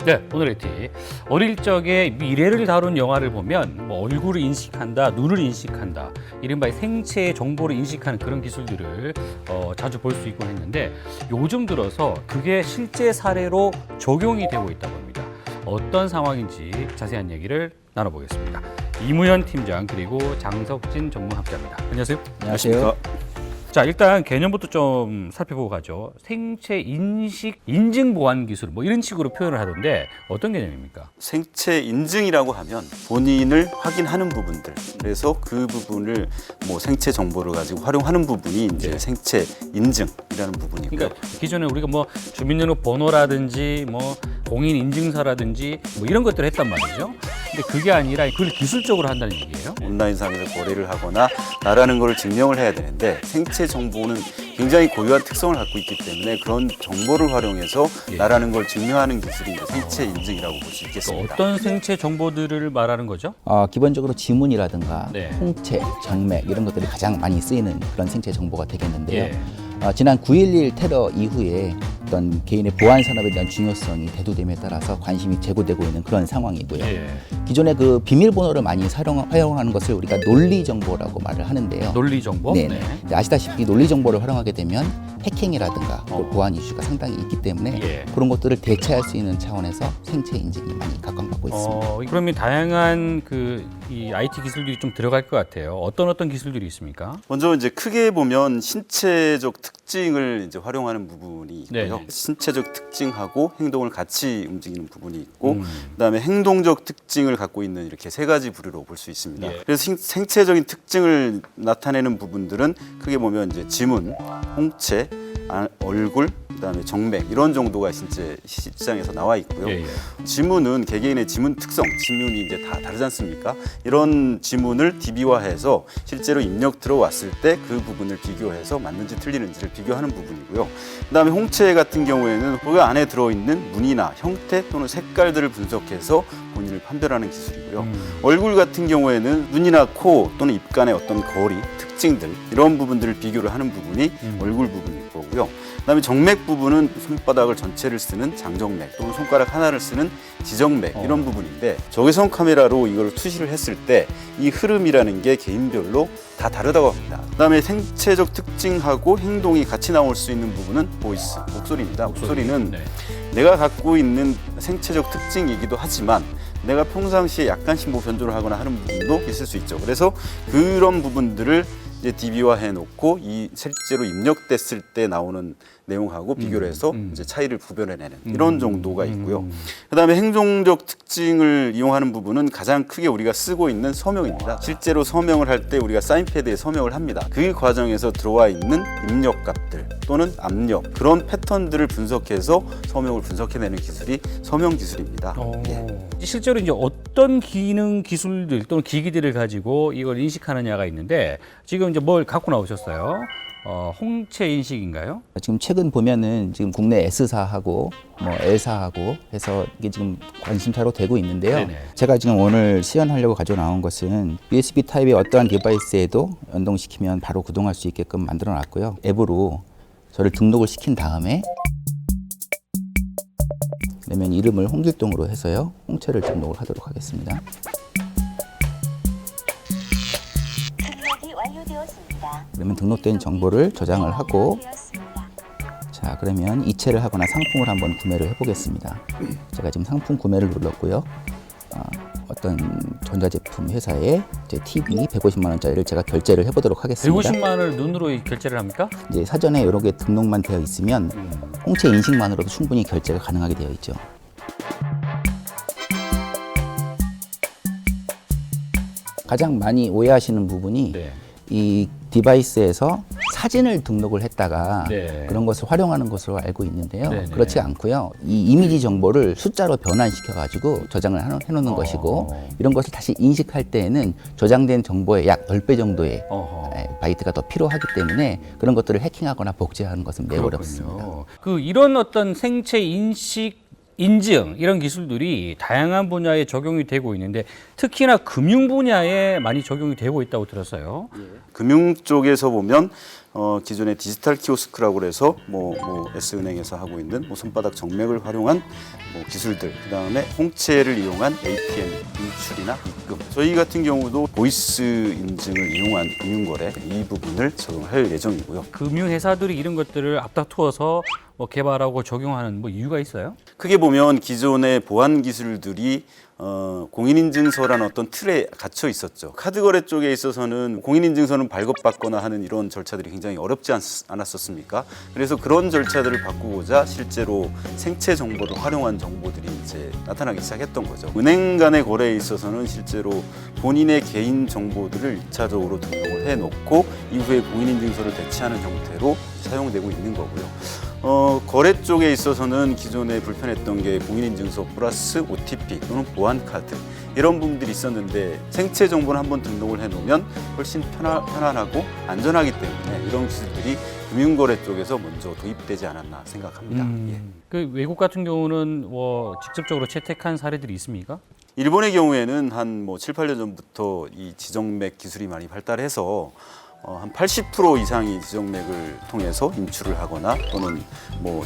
네, 오늘의 팁. 어릴 적에 미래를 다룬 영화를 보면 뭐 얼굴을 인식한다, 눈을 인식한다, 이른바 생체 정보를 인식하는 그런 기술들을 자주 볼 수 있곤 했는데 요즘 들어서 그게 실제 사례로 적용이 되고 있다고 합니다. 어떤 상황인지 자세한 얘기를 나눠보겠습니다. 이무현 팀장 그리고 장석진 전문학자입니다. 안녕하세요. 안녕하세요. 자, 일단 개념부터 좀 살펴보고 가죠. 생체 인식 인증 보안 기술 뭐 이런 식으로 표현을 하던데 어떤 개념입니까? 생체 인증이라고 하면 본인을 확인하는 부분들, 그래서 그 부분을 뭐 생체 정보를 가지고 활용하는 부분이 이제 네. 생체 인증이라는 부분이고요. 그러니까 기존에 우리가 뭐 주민등록번호라든지 뭐 공인 인증서라든지 뭐 이런 것들을 했단 말이죠. 근데 그게 아니라 그걸 기술적으로 한다는 얘기예요. 온라인상에서 거래를 하거나 나라는 걸 증명을 해야 되는데 생체 정보는 굉장히 고유한 특성을 갖고 있기 때문에 그런 정보를 활용해서 예. 나라는 걸 증명하는 기술이 이제 생체 인증이라고 볼 수 또 있겠습니다. 어떤 생체 정보들을 말하는 거죠? 기본적으로 지문이라든가 네. 홍채, 정맥 이런 것들이 가장 많이 쓰이는 그런 생체 정보가 되겠는데요. 예. 지난 9.11 테러 이후에 어떤 개인의 보안 산업에 대한 중요성이 대두됨에 따라서 관심이 제고되고 있는 그런 상황이고요. 예. 기존에 그 비밀번호를 많이 활용하는 것을 우리가 논리 정보라고 말을 하는데요. 논리 정보? 네. 아시다시피 논리 정보를 활용하게 되면 해킹이라든가 또 보안 이슈가 상당히 있기 때문에 예. 그런 것들을 대체할 수 있는 차원에서 생체 인증이 많이 각광받고 있습니다. 그러면 다양한 이 IT 기술들이 좀 들어갈 것 같아요. 어떤 기술들이 있습니까? 먼저 이제 크게 보면 신체적 특징을 이제 활용하는 부분이 있고요. 네네. 신체적 특징하고 행동을 같이 움직이는 부분이 있고, 그다음에 행동적 특징을 갖고 있는 이렇게 세 가지 부류로 볼 수 있습니다. 예. 그래서 생체적인 특징을 나타내는 부분들은 크게 보면 이제 지문, 홍채, 얼굴, 그다음에 정맥 이런 정도가 진짜 시장에서 나와 있고요. 예. 지문은 개개인의 지문 특성, 지문이 이제 다 다르지 않습니까? 이런 지문을 DB화해서 실제로 입력 들어왔을 때 그 부분을 비교해서 맞는지 틀리는지를 비교하는 부분이고요. 그다음에 홍채 같은 경우에는 그 안에 들어있는 무늬나 형태 또는 색깔들을 분석해서 본인을 판별하는 기술이고요. 얼굴 같은 경우에는 눈이나 코 또는 입간의 어떤 거리, 특징들 이런 부분들을 비교를 하는 부분이 얼굴 부분일 거고요. 그다음에 정맥 부분은 손바닥을 전체를 쓰는 장정맥 또는 손가락 하나를 쓰는 지정맥 이런 부분인데 적외선 카메라로 이걸 투시를 했을 때 이 흐름이라는 게 개인별로 다 다르다고 합니다. 그다음에 생체적 특징하고 행동이 같이 나올 수 있는 부분은 보이스, 목소리입니다. 목소리는 네. 내가 갖고 있는 생체적 특징이기도 하지만 내가 평상시에 약간씩 뭐 변조를 하거나 하는 부분도 있을 수 있죠. 그래서 그런 부분들을 이제 DB화해 놓고 이 실제로 입력됐을 때 나오는 내용하고 비교를 해서 이제 차이를 구별해내는 이런 정도가 있고요. 그다음에 행동적 특징을 이용하는 부분은 가장 크게 우리가 쓰고 있는 서명입니다. 실제로 서명을 할 때 우리가 사인패드에 서명을 합니다. 그 과정에서 들어와 있는 입력값들 또는 압력 그런 패턴들을 분석해서 서명을 분석해내는 기술이 서명 기술입니다. 예. 실제로 이제 어떤 기능 기술들 또는 기기들을 가지고 이걸 인식하느냐가 있는데 지금 이제 뭘 갖고 나오셨어요? 홍채 인식인가요? 지금 최근 보면은 지금 국내 S사하고 뭐 L사하고 해서 이게 지금 관심사로 되고 있는데요. 네네. 제가 지금 오늘 시연하려고 가져 나온 것은 USB 타입의 어떠한 디바이스에도 연동시키면 바로 구동할 수 있게끔 만들어 놨고요. 앱으로 저를 등록을 시킨 다음에 그러면 이름을 홍길동으로 해서요. 홍채를 등록을 하도록 하겠습니다. 등록이 완료되었습니다. 그러면 등록된 정보를 저장을 하고 자 그러면 이체를 하거나 상품을 한번 구매를 해보겠습니다. 제가 지금 상품 구매를 눌렀고요. 어떤 전자제품 회사에 제 TV 150만 원짜리를 제가 결제를 해보도록 하겠습니다. 150만 원을 눈으로 결제를 합니까? 이제 사전에 여러 개 등록만 되어 있으면 홍채 인식만으로도 충분히 결제가 가능하게 되어 있죠. 가장 많이 오해하시는 부분이 네. 이 디바이스에서 사진을 등록을 했다가 네. 그런 것을 활용하는 것으로 알고 있는데요. 네네. 그렇지 않고요. 이 이미지 정보를 숫자로 변환시켜 가지고 저장을 해놓는 것이고 이런 것을 다시 인식할 때에는 저장된 정보의 약 10배 정도의 바이트가 더 필요하기 때문에 그런 것들을 해킹하거나 복제하는 것은 매우 어렵습니다. 이런 어떤 생체 인증 이런 기술들이 다양한 분야에 적용이 되고 있는데 특히나 금융 분야에 많이 적용이 되고 있다고 들었어요. 금융 쪽에서 보면 기존의 디지털 키오스크라고 해서 S은행에서 하고 있는 손바닥 정맥을 활용한 기술들, 그다음에 홍채를 이용한 ATM 인출이나 입금. 저희 같은 경우도 보이스 인증을 이용한 금융거래 이 부분을 적용할 예정이고요. 금융회사들이 이런 것들을 앞다투어서 개발하고 적용하는 이유가 있어요? 크게 보면 기존의 보안 기술들이 공인인증서라는 어떤 틀에 갇혀 있었죠. 카드 거래 쪽에 있어서는 공인인증서는 발급받거나 하는 이런 절차들이 굉장히 어렵지 않았었습니까? 그래서 그런 절차들을 바꾸고자 실제로 생체 정보를 활용한 정보들이 이제 나타나기 시작했던 거죠. 은행 간의 거래에 있어서는 실제로 본인의 개인 정보들을 1차적으로 등록을 해놓고 이후에 공인인증서를 대체하는 형태로 사용되고 있는 거고요. 거래 쪽에 있어서는 기존에 불편했던 게 공인인증서 플러스 OTP 또는 보안카드 이런 부분들이 있었는데 생체 정보를 한번 등록을 해놓으면 훨씬 편안하고 안전하기 때문에 이런 기술들이 금융거래 쪽에서 먼저 도입되지 않았나 생각합니다. 예. 그 외국 같은 경우는 직접적으로 채택한 사례들이 있습니까? 일본의 경우에는 한 7, 8년 전부터 이 지정맥 기술이 많이 발달해서 한 80% 이상이 지정맥을 통해서 인출을 하거나 또는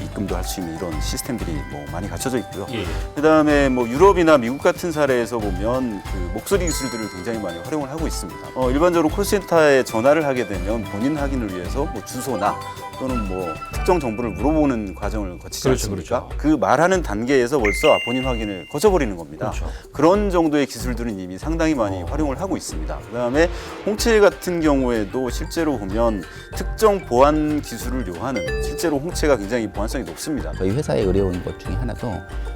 입금도 할 수 있는 이런 시스템들이 많이 갖춰져 있고요. 예. 그다음에 유럽이나 미국 같은 사례에서 보면 그 목소리 기술들을 굉장히 많이 활용을 하고 있습니다. 일반적으로 콜센터에 전화를 하게 되면 본인 확인을 위해서 주소나 또는 특정 정보를 물어보는 과정을 거치지 그렇죠, 않습니까? 그렇죠. 그 말하는 단계에서 벌써 본인 확인을 거쳐버리는 겁니다. 그렇죠. 그런 정도의 기술들은 이미 상당히 많이 활용을 하고 있습니다. 그다음에 홍채 같은 경우에도 실제로 보면 특정 보안 기술을 요하는 실제로 홍채가 굉장히 보안성이 높습니다. 저희 회사에 의뢰온 것 중에 하나도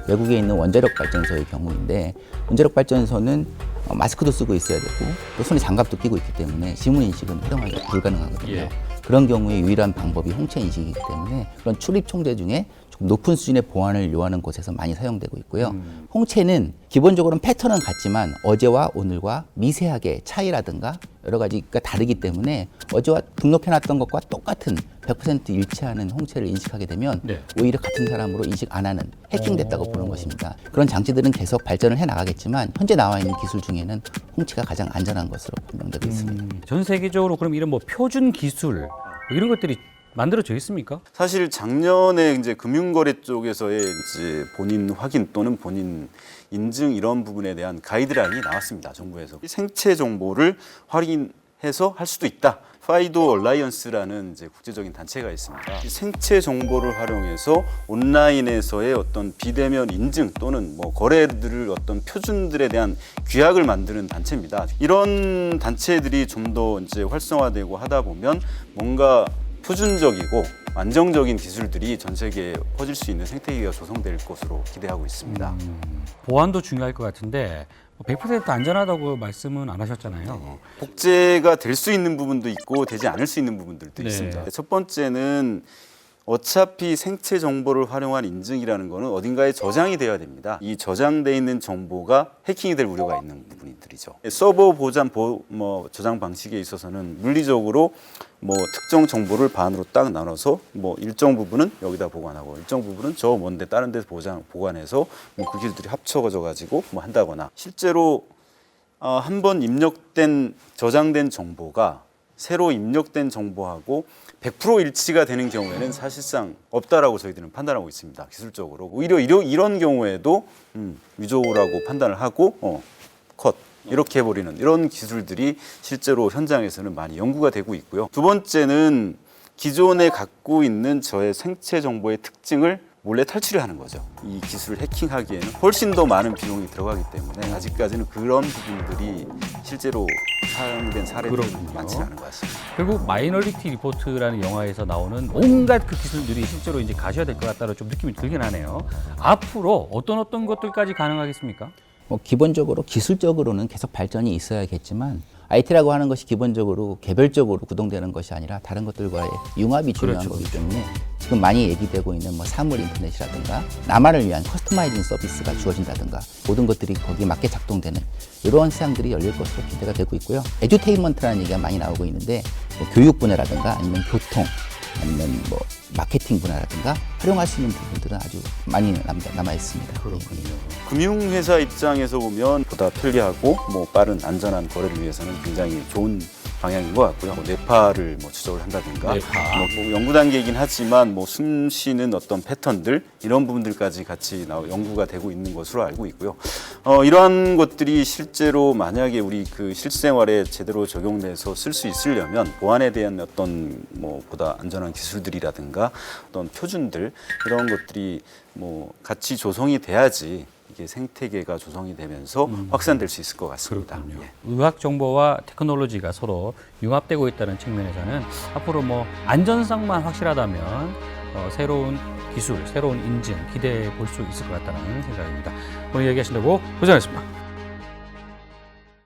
외국에 있는 원자력 발전소의 경우인데 원자력 발전소는 마스크도 쓰고 있어야 되고 또 손에 장갑도 끼고 있기 때문에 지문 인식은 활용하기가 불가능하거든요. 예. 그런 경우에 유일한 방법이 홍채 인식이기 때문에 그런 출입 총재 중에 조금 높은 수준의 보안을 요하는 곳에서 많이 사용되고 있고요. 홍채는 기본적으로는 패턴은 같지만 어제와 오늘과 미세하게 차이라든가 여러 가지가 다르기 때문에 어제와 등록해놨던 것과 똑같은 100% 일치하는 홍채를 인식하게 되면 네. 오히려 같은 사람으로 인식 안 하는 해킹됐다고 보는 것입니다. 그런 장치들은 계속 발전을 해나가겠지만 현재 나와 있는 기술 중에는 홍채가 가장 안전한 것으로 판명되고 있습니다. 전 세계적으로 그럼 이런 표준 기술 이런 것들이 만들어져 있습니까? 사실 작년에 이제 금융거래 쪽에서의 이제 본인 확인 또는 본인 인증 이런 부분에 대한 가이드라인이 나왔습니다. 정부에서 생체 정보를 확인해서 할 수도 있다. 파이도 얼라이언스라는 이제 국제적인 단체가 있습니다. 이 생체 정보를 활용해서 온라인에서의 어떤 비대면 인증 또는 거래들을 어떤 표준들에 대한 규약을 만드는 단체입니다. 이런 단체들이 좀 더 이제 활성화되고 하다 보면 뭔가 표준적이고 안정적인 기술들이 전 세계에 퍼질 수 있는 생태계가 조성될 것으로 기대하고 있습니다. 보안도 중요할 것 같은데 100% 안전하다고 말씀은 안 하셨잖아요. 복제가 될 수 있는 부분도 있고 되지 않을 수 있는 부분들도 네. 있습니다. 첫 번째는 어차피 생체 정보를 활용한 인증이라는 것은 어딘가에 저장이 되어야 됩니다. 이 저장돼 있는 정보가 해킹이 될 우려가 있는 부분들이죠. 서버 보장 저장 방식에 있어서는 물리적으로 특정 정보를 반으로 딱 나눠서 일정 부분은 여기다 보관하고 일정 부분은 저 먼데 다른 데서 보관해서 그 기술들이 합쳐져 가지고 한다거나 실제로 한번 입력된 저장된 정보가 새로 입력된 정보하고 100% 일치가 되는 경우에는 사실상 없다라고 저희들은 판단하고 있습니다. 기술적으로. 오히려 이런 경우에도 위조라고 판단을 하고 컷 이렇게 해버리는 이런 기술들이 실제로 현장에서는 많이 연구가 되고 있고요. 두 번째는 기존에 갖고 있는 저의 생체 정보의 특징을 몰래 탈취를 하는 거죠. 이 기술을 해킹하기에는 훨씬 더 많은 비용이 들어가기 때문에 아직까지는 그런 부분들이 실제로 사용된 사례들이 그렇군요. 많지 않은 것 같습니다. 결국 마이너리티 리포트라는 영화에서 나오는 온갖 그 기술들이 실제로 이제 가셔야 될 것 같다는 좀 느낌이 들긴 하네요. 앞으로 어떤 것들까지 가능하겠습니까? 기본적으로 기술적으로는 계속 발전이 있어야겠지만 IT라고 하는 것이 기본적으로 개별적으로 구동되는 것이 아니라 다른 것들과의 융합이 중요한 거기 때문에 지금 많이 얘기되고 있는 사물 인터넷이라든가 나만을 위한 커스터마이징 서비스가 주어진다든가 모든 것들이 거기에 맞게 작동되는 이런 시장들이 열릴 것으로 기대가 되고 있고요. 에듀테인먼트라는 얘기가 많이 나오고 있는데 교육 분야라든가 아니면 교통 아니면 마케팅 분야라든가 활용할 수 있는 부분들은 아주 많이 남아 있습니다. 그렇군요. 금융회사 입장에서 보면 보다 편리하고 빠른 안전한 거래를 위해서는 굉장히 좋은 방향인 것 같고요. 뭐 뇌파를 뭐 추적을 한다든가 뇌파. 뭐 연구 단계이긴 하지만 뭐 숨 쉬는 어떤 패턴들 이런 부분들까지 같이 연구가 되고 있는 것으로 알고 있고요. 이러한 것들이 실제로 만약에 우리 그 실생활에 제대로 적용돼서 쓸 수 있으려면 보안에 대한 어떤 뭐 보다 안전한 기술들이라든가 어떤 표준들 이런 것들이 뭐 같이 조성이 돼야지 이게 생태계가 조성이 되면서 확산될 수 있을 것 같습니다. 그렇군요. 예. 의학 정보와 테크놀로지가 서로 융합되고 있다는 측면에서는 앞으로 뭐 안전성만 확실하다면 새로운 기술, 새로운 인증 기대해 볼 수 있을 것 같다는 생각입니다. 오늘 얘기하신다고 고생하셨습니다.